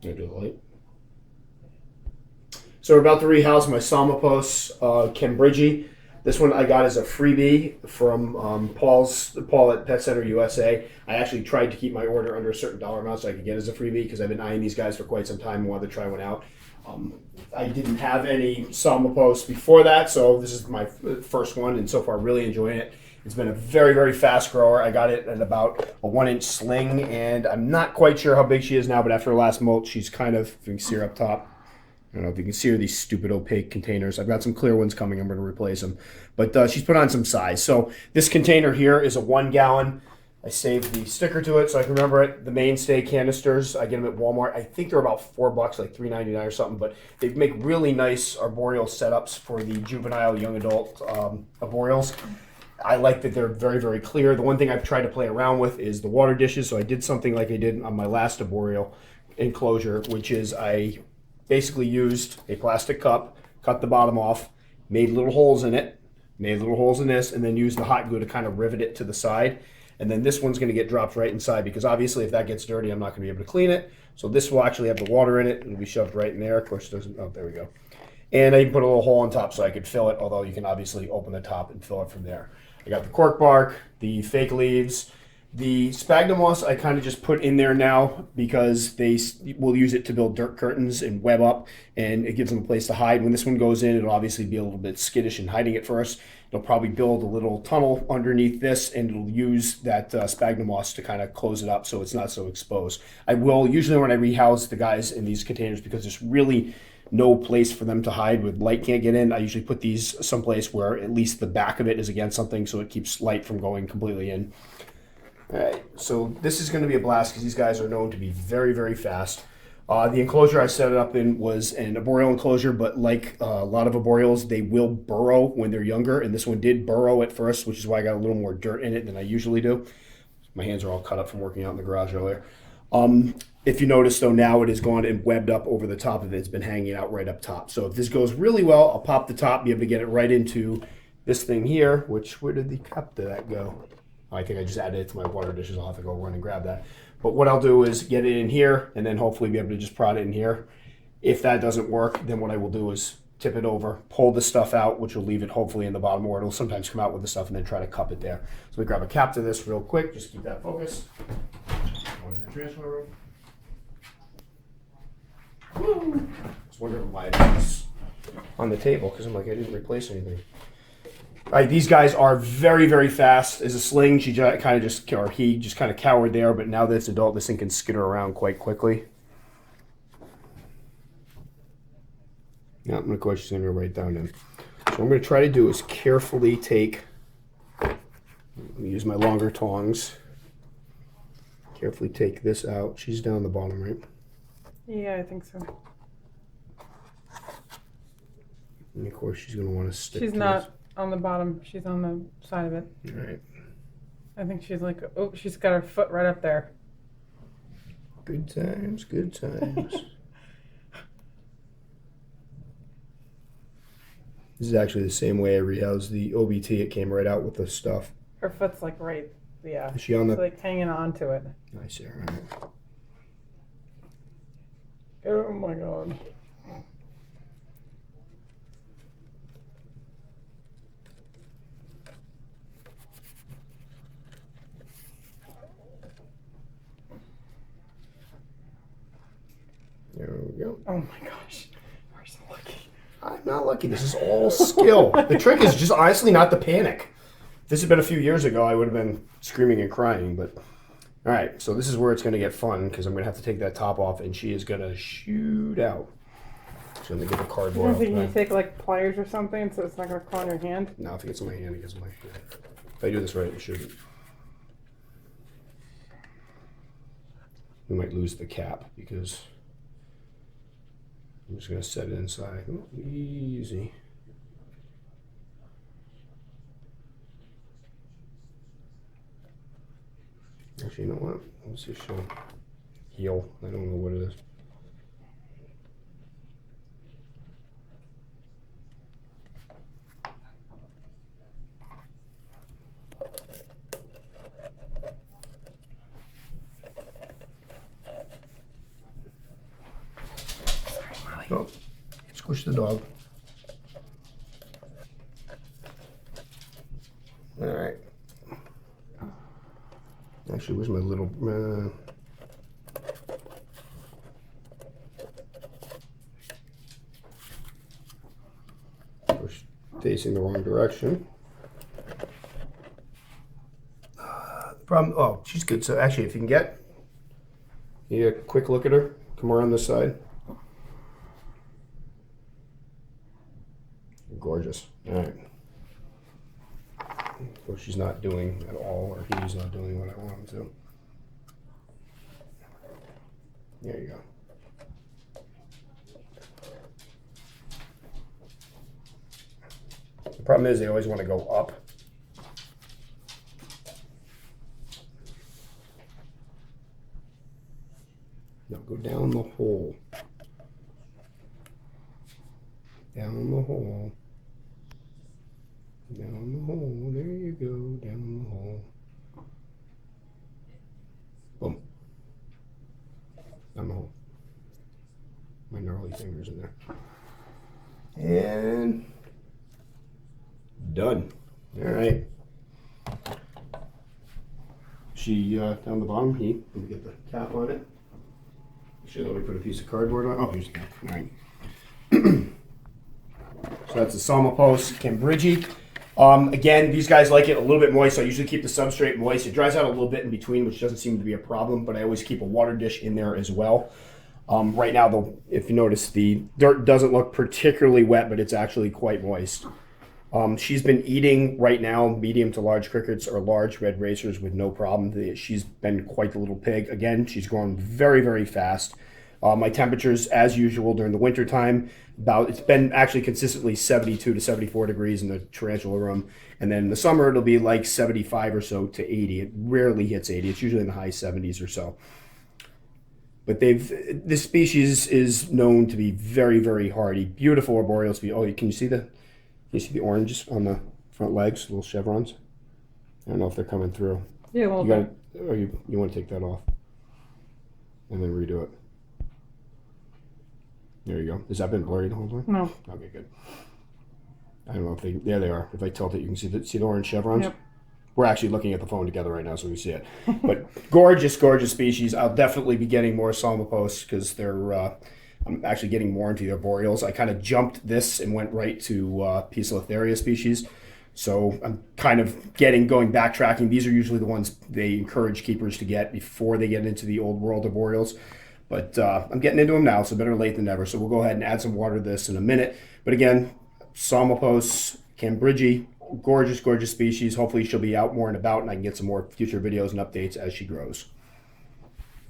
Gonna do the light. So we're about to rehouse my Psalmopoeus cambridgei. This one I got as a freebie from Paul at Pet Center USA. I actually tried to keep my order under a certain dollar amount so I could get it as a freebie because I've been eyeing these guys for quite some time and wanted to try one out. I didn't have any Psalmopoeus before that, so this is my first one, and so far really enjoying it. It's been a very, very fast grower. I got it at about a 1-inch sling, and I'm not quite sure how big she is now, but after her last molt, she's kind of, if you can see her up top, I don't know if you can see her, these stupid opaque containers. I've got some clear ones coming. I'm going to replace them. But she's put on some size. So this container here is a 1 gallon. I saved the sticker to it so I can remember it. The mainstay canisters, I get them at Walmart. I think they're about $4, like $3.99 or something. But they make really nice arboreal setups for the juvenile, young adult arboreals. I like that they're very, very clear. The one thing I've tried to play around with is the water dishes. So I did something like I did on my last arboreal enclosure, which is I basically used a plastic cup, cut the bottom off, made little holes in it, made little holes in this, and then used the hot glue to kind of rivet it to the side. And then this one's going to get dropped right inside because obviously if that gets dirty, I'm not going to be able to clean it. So this will actually have the water in it. It'll be shoved right in there. Of course, it doesn't. Oh, there we go. And I put a little hole on top so I could fill it, although you can obviously open the top and fill it from there. I got the cork bark, the fake leaves. The sphagnum moss I kind of just put in there now because they will use it to build dirt curtains and web up, and it gives them a place to hide. When this one goes in, it'll obviously be a little bit skittish in hiding it first. It'll probably build a little tunnel underneath this, and it'll use that sphagnum moss to kind of close it up so it's not so exposed. I will, usually when I rehouse the guys in these containers, because there's really no place for them to hide with light can't get in, I usually put these someplace where at least the back of it is against something so it keeps light from going completely in. All right, so this is going to be a blast because these guys are known to be very, very fast. The enclosure I set it up in was an arboreal enclosure, but like a lot of arboreals, they will burrow when they're younger, and this one did burrow at first, which is why I got a little more dirt in it than I usually do. My hands are all cut up from working out in the garage earlier. If you notice, though, now it has gone and webbed up over the top of it. It's been hanging out right up top. So if this goes really well, I'll pop the top, be able to get it right into this thing here, which, where did the cup to that go? I think I just added it to my water dishes. I'll have to go run and grab that. But what I'll do is get it in here and then hopefully be able to just prod it in here. If that doesn't work, then what I will do is tip it over, pull the stuff out, which will leave it hopefully in the bottom, or it'll sometimes come out with the stuff and then try to cup it there. So we grab a cap to this real quick. Just keep that focused. Go into the transfer room. Woo! I was wondering why it was on the table because I'm like, I didn't replace anything. All right, these guys are very, very fast. As a sling, she kind of just, or he just kind of cowered there, but now that it's adult, this thing can skitter around quite quickly. Now, of course, she's going to go right down in. So what I'm going to try to do is carefully take, let me use my longer tongs, carefully take this out. She's down the bottom, right? Yeah, I think so. And of course, she's going to want to stick She's to not this. on the bottom. She's on the side of it. All right. I think she's like, oh, she's got her foot right up there. Good times, good times. This is actually the same way I rehoused the OBT. It came right out with the stuff. Her foot's like right, yeah. Is she on the? She's like hanging on to it. I see her. Right. Oh my god. There we go. Oh my gosh. We're so lucky. I'm not lucky. This is all skill. The trick is just honestly not to panic. If this had been a few years ago, I would have been screaming and crying. But all right, so this is where it's going to get fun because I'm going to have to take that top off, and she is going to shoot out. She's going to get the You cardboard don't think you off. can take like pliers or something so it's not going to claw on your hand? No, if it gets on my hand, it gets on my hand. If I do this right, it shouldn't. We might lose the cap because I'm just going to set it inside. Oh, easy. Actually, you know what? Let's just show heel. I don't know what it is. Oh, squish the dog. All right. Actually, where's my little... we're facing the wrong direction. Problem. Oh, she's good. So actually, if you can get a quick look at her, come around this side. Gorgeous. All right. Well, she's not doing at all, or he's not doing what I want him to. There you go. The problem is they always want to go up. No, go down the hole. Down the hole. Down the hole. There you go. Down the hole. Boom. Down the hole. My gnarly fingers in there. And done. All right. She down the bottom. Let me get the cap on it. Actually, let me put a piece of cardboard on. Oh, here's the cap. All right. So that's the Psalmopoeus cambridgei. Again, these guys like it a little bit moist, so I usually keep the substrate moist. It dries out a little bit in between, which doesn't seem to be a problem, but I always keep a water dish in there as well. Right now, though, if you notice, the dirt doesn't look particularly wet, but it's actually quite moist. She's been eating right now medium to large crickets or large red racers with no problem. She's been quite the little pig. Again, she's growing very, very fast. My temperatures, as usual, during the winter time, it's been actually consistently 72 to 74 degrees in the tarantula room. And then in the summer, it'll be like 75 or so to 80. It rarely hits 80. It's usually in the high 70s or so. But this species is known to be very, very hardy. Beautiful arboreal species. Oh, can you see the oranges on the front legs, little chevrons? I don't know if they're coming through. Yeah, well, you want to take that off and then redo it. There you go. Has that been blurry the whole time? No. Okay, good. I don't know if there they are. If I tilt it, you can see the orange chevrons. Yep. We're actually looking at the phone together right now, so we see it. But gorgeous, gorgeous species. I'll definitely be getting more Psalmopoeus because I'm actually getting more into the arboreals. I kind of jumped this and went right to Psalmopoeus species. So I'm kind of backtracking. These are usually the ones they encourage keepers to get before they get into the old world arboreals. But I'm getting into them now, so better late than never. So we'll go ahead and add some water to this in a minute. But again, Psalmopoeus cambridgei, gorgeous, gorgeous species. Hopefully she'll be out more and about, and I can get some more future videos and updates as she grows.